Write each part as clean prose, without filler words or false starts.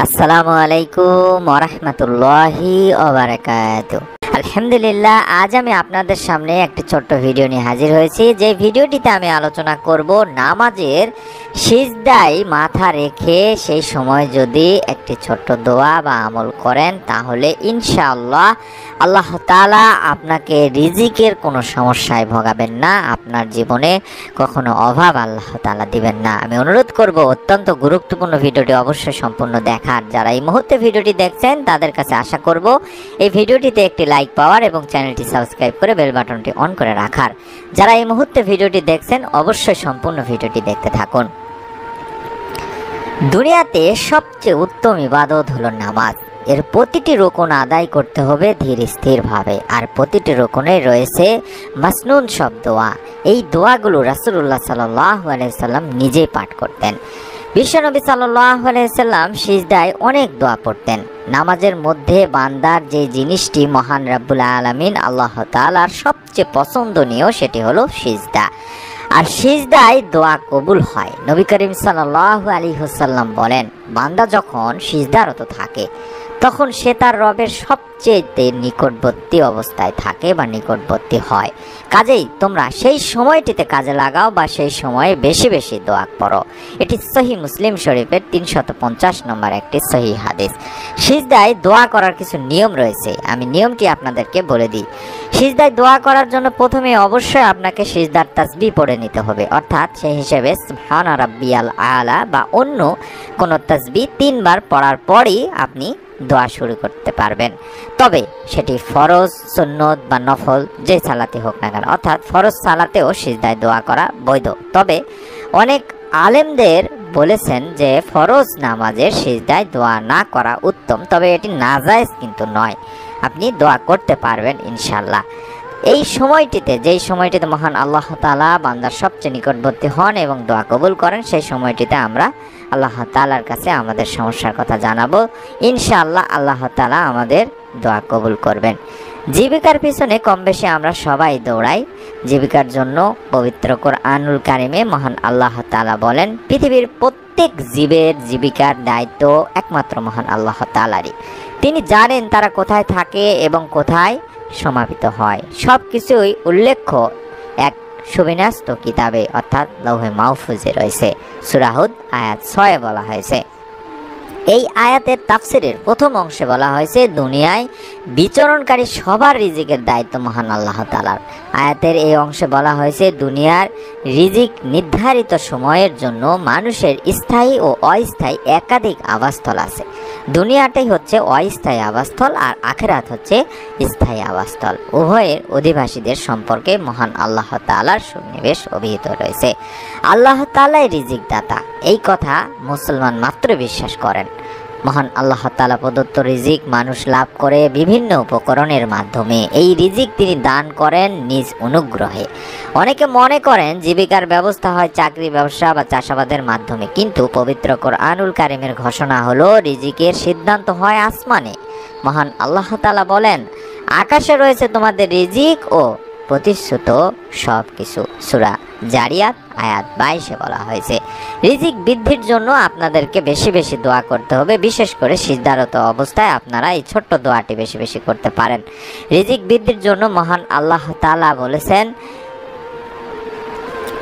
আসসালামু আলাইকুম ওয়া রাহমাতুল্লাহি ওয়া বারাকাতুহু। আলহামদুলিল্লাহ, আজ আমি আপনাদের সামনে একটি ছোট্ট ভিডিও নিয়ে হাজির হয়েছি। যে ভিডিওটিতে আমি আলোচনা করব নামাজের সিজদায় মাথা রেখে সেই সময় যদি একটি ছোট্ট দোয়া বা আমল করেন তাহলে ইনশাআল্লাহ আল্লাহ তাআলা আপনাকে রিজিকের কোনো সমস্যায় ভোগাবেন না, আপনার জীবনে কখনো অভাব আল্লাহ তাআলা দিবেন না। আমি অনুরোধ করব অত্যন্ত গুরুত্বপূর্ণ ভিডিওটি অবশ্যই সম্পূর্ণ দেখার। যারা এই মুহূর্তে ভিডিওটি দেখছেন তাদের কাছে আশা করব এই ভিডিওটিতে একটি লাইক পাওয়ার এবং চ্যানেলটি সাবস্ক্রাইব করে বেল বাটনটি অন করে রাখার। যারা এই মুহূর্তে ভিডিওটি দেখছেন অবশ্যই সম্পূর্ণ ভিডিওটি দেখতে থাকুন। দুনিয়াতে সবচেয়ে উত্তম ইবাদত হলো নামাজ। এর প্রতিটি রুকুন আদায় করতে হবে ধীর স্থিরভাবে, আর প্রতিটি রুকুনে রয়েছে মাসনুন সব দোয়া। এই দোয়াগুলো রাসূলুল্লাহ সাল্লাল্লাহু আলাইহি সাল্লাম নিজেই পাঠ করতেন। বিশ্বনবী সাল্লাল্লাহু আলাইহি সাল্লাম সিজদায় অনেক দোয়া পড়তেন। নামাজের মধ্যে বান্দার যে জিনিসটি মহান রব্বুল আলামিন আল্লাহ তাআলার সবচেয়ে পছন্দনীয় সেটি হলো সিজদা, আর সিজদায় দোয়া কবুল হয়। নবী করিম সাল্লাল্লাহু আলাইহি ওয়াসাল্লাম বলেন, বান্দা যখন সিজদারত থাকে তখন সে তার রবের সবচেয়ে নিকটবর্তী অবস্থায় থাকে বা নিকটবর্তী হয়। কাজেই তোমরা সেই সময়টিতে কাজে লাগাও বা সেই সময়ে বেশি বেশি দোয়া করো। এটি সহিহ মুসলিম শরীফের 350 নম্বর একটি সহিহ হাদিস। সিজদায় দোয়া করার কিছু নিয়ম রয়েছে, আমি নিয়মটি আপনাদেরকে বলে দিই। সিজদায় দোয়া করার জন্য প্রথমে অবশ্যই আপনাকে সিজদার তাসবিহ পড়ে নিতে হবে, অর্থাৎ সেই হিসেবে সুবহান রাব্বিয়াল আলা বা অন্য কোনো তাসবিহ 3 বার পড়ার পরই আপনি দোয়া শুরু করতে পারবেন। তবে সেটি ফরজ, সুন্নত বা নফল যে সালাতে হোক না কেন, অর্থাৎ ফরজ সালাতেও সিজদায় দোয়া করা বৈধ। তবে অনেক আলেমদের বলেছেন যে ফরজ নামাজের সিজদায় দোয়া না করা উত্তম, তবে এটি নাজায়েজ কিন্তু নয়, আপনি দোয়া করতে পারবেন ইনশাআল্লাহ। এই সময়টিতে, যেই সময়টিতে মহান আল্লাহ তাআলা বান্দার সবচেয়ে নিকটবর্তী হন এবং দোয়া কবুল করেন, সেই সময়টিতে আমরা আল্লাহ তাআলার কাছে আমাদের সমস্যার কথা জানাবো। ইনশাআল্লাহ আল্লাহ তাআলা আমাদের দোয়া কবুল করবেন। জীবিকার পিছনে কম বেশি আমরা সবাই দৌড়াই। জীবিকার জন্য পবিত্র কোরআনুল কারিমে মহান আল্লাহ তাআলা বলেন, পৃথিবীর প্রত্যেক জীবের জীবিকার দায়িত্ব একমাত্র মহান আল্লাহ তাআলারই। তিনি জানেন তারা কোথায় থাকে এবং কোথায় সমাপিত হয়। সব কিছুই উল্লেখ্য এক সুবিন্যস্ত কিতাবে অর্থাৎ লৌহে মাহফুজে রয়েছে। সূরা হুদ আয়াত 6 বলা হয়েছে। এই আয়াতের তাফসিরের প্রথম অংশে বলা হয়েছে দুনিয়ায় বিচরণকারী সবার রিজিকের দায়িত্ব মহান আল্লাহ তাআলার। আয়াতের এই অংশে বলা হয়েছে দুনিয়ার রিজিক নির্ধারিত সময়ের জন্য মানুষের স্থায়ী ও অস্থায়ী একাধিক আবাসস্থল আছে। দুনিয়াটাই হচ্ছে অস্থায়ী আবাসস্থল আর আখিরাত হচ্ছে স্থায়ী আবাসস্থল। উভয়ের অধিবাসীদের সম্পর্কে মহান আল্লাহ তাআলার সুনির্দেশ অভিহিত রয়েছে। আল্লাহ তাআলাই রিজিক দাতা, এই কথা মুসলমান মাত্র বিশ্বাস করেন। মহান আল্লাহ তাআলা প্রদত্ত রিজিক মানুষ লাভ করে বিভিন্ন উপকরণের মাধ্যমে। এই রিজিক তিনি দান করেন নিজ অনুগ্রহে। অনেকে মনে করেন জীবিকার ব্যবস্থা হয় চাকরি, ব্যবসা বা চাষাবাদের মাধ্যমে, কিন্তু পবিত্র কোরআনুল কারিমের ঘোষণা হলো রিজিকের সিদ্ধান্ত হয় আসমানে। মহান আল্লাহ তাআলা বলেন, আকাশে রয়েছে তোমাদের রিজিক ও প্রতিশ্রুত সব কিছু। সূরা জারিয়াত আয়াত 22 বলা হয়েছে। রিজিক বৃদ্ধির জন্য আপনাদেরকে বেশি বেশি দোয়া করতে হবে। বিশেষ করে সিজদারত অবস্থায় আপনারা এই ছোট্ট দোয়াটি বেশি বেশি করতে পারেন। রিজিক বৃদ্ধির জন্য মহান আল্লাহ তাআলা বলেছেন,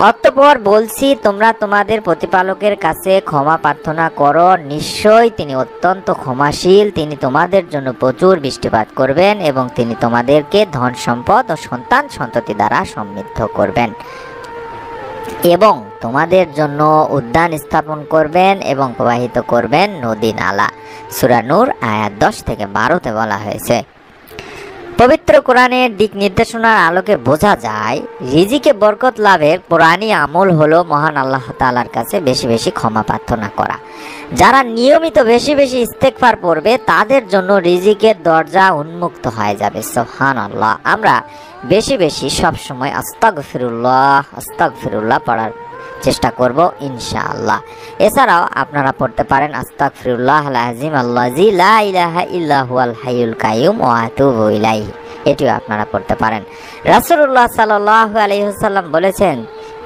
অতঃপর বলছি তোমরা তোমাদের প্রতিপালকের কাছে ক্ষমা প্রার্থনা করো, নিশ্চয়ই তিনি অত্যন্ত ক্ষমাশীল। তিনি তোমাদের জন্য প্রচুর বৃষ্টিপাত করবেন এবং তিনি তোমাদেরকে ধন সম্পদ ও সন্তান সন্ততি দ্বারা সমৃদ্ধ করবেন এবং তোমাদের জন্য উদ্যান স্থাপন করবেন এবং প্রবাহিত করবেন নদী নালা। সূরা নূর আয়াত 10 থেকে 12 বলা হয়েছে। পবিত্র কোরআনের দিক নির্দেশনার আলোকে বোঝা যায় রিজিকে বরকত লাভের কোরআনী আমল হলো মহান আল্লাহ তাআলার কাছে বেশি বেশি ক্ষমা প্রার্থনা করা। যারা নিয়মিত বেশি বেশি ইস্তেগফার পড়বে তাদের জন্য রিজিকের দরজা উন্মুক্ত হয়ে যাবে। সুবহানাল্লাহ। আমরা বেশি বেশি সবসময় আস্তাগফিরুল্লাহ পড়ার চেষ্টা করব ইনশাআল্লাহ। এছাড়াও আপনারা পড়তে পারেন আস্তাগফিরুল্লাহাল আযীম আল্লাযী লা ইলাহা ইল্লা হুয়াল হাইয়ুল কাইয়ুম ওয়া আতুবু ইলাইহি, এটিও আপনারা পড়তে পারেন। রাসূলুল্লাহ সাল্লাল্লাহু আলাইহি ওয়াসাল্লাম বলেছেন,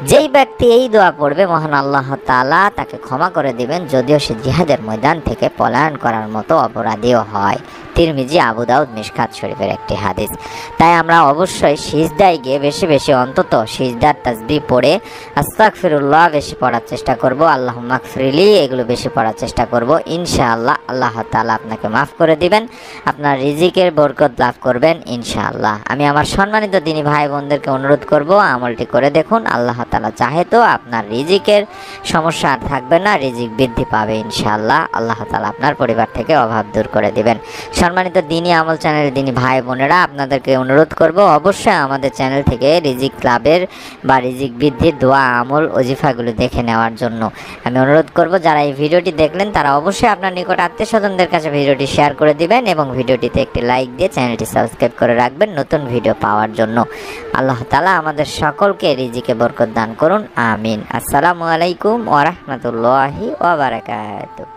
যেই ব্যক্তি এই দোয়া পড়বে মহান আল্লাহ তাআলা তাকে ক্ষমা করে দিবেন, যদিও সে জিহাদের ময়দান থেকে পলায়ন করার মতো অপরাধীও হয়। তিরমিজি, আবু দাউদ, মিশকাত শরীফের একটি হাদিস। তাই আমরা অবশ্যই সিজদায় গিয়ে বেশি বেশি অন্তত সিজদার তাসবিহ পড়ে আস্তাগফিরুল্লাহ বেশি পড়ার চেষ্টা করব, আল্লাহুম্মা গফিরলি এগুলো বেশি পড়ার চেষ্টা করব। ইনশাআল্লাহ আল্লাহ তাআলা আপনাকে মাফ করে দিবেন, আপনার রিজিকের বরকত লাভ করবেন ইনশাআল্লাহ। আমি আমার সম্মানিত দিনী ভাই বোনদেরকে অনুরোধ করব, আমলটি করে দেখুন। আল্লাহ তাআলা চাহে তো আপনার রিজিকের সমস্যা আর থাকবে না, রিজিক বৃদ্ধি পাবে ইনশাআল্লাহ। আল্লাহ তাআলা আপনার পরিবার থেকে অভাব দূর করে দিবেন। সম্মানিত দিনী আমল চ্যানেলের দিনী ভাই বোনেরা, আপনাদেরকে অনুরোধ করব অবশ্যই আমাদের চ্যানেল থেকে রিজিক লাভের বা রিজিক বৃদ্ধির দোয়া, আমল, ওজিফাগুলো দেখে নেওয়ার জন্য আমি অনুরোধ করব। যারা এই ভিডিওটি দেখলেন তারা অবশ্যই আপনার নিকট আত্মীয় স্বজনদের কাছে ভিডিওটি শেয়ার করে দিবেন এবং ভিডিওটিতে একটি লাইক দিয়ে চ্যানেলটি সাবস্ক্রাইব করে রাখবেন নতুন ভিডিও পাওয়ার জন্য। আল্লাহ তাআলা আমাদের সকলকে রিজিকে বরকত দান করুন, আমিন। আসসালামু আলাইকুম ওয়া রাহমাতুল্লাহি ওয়া বারাকাতুহু।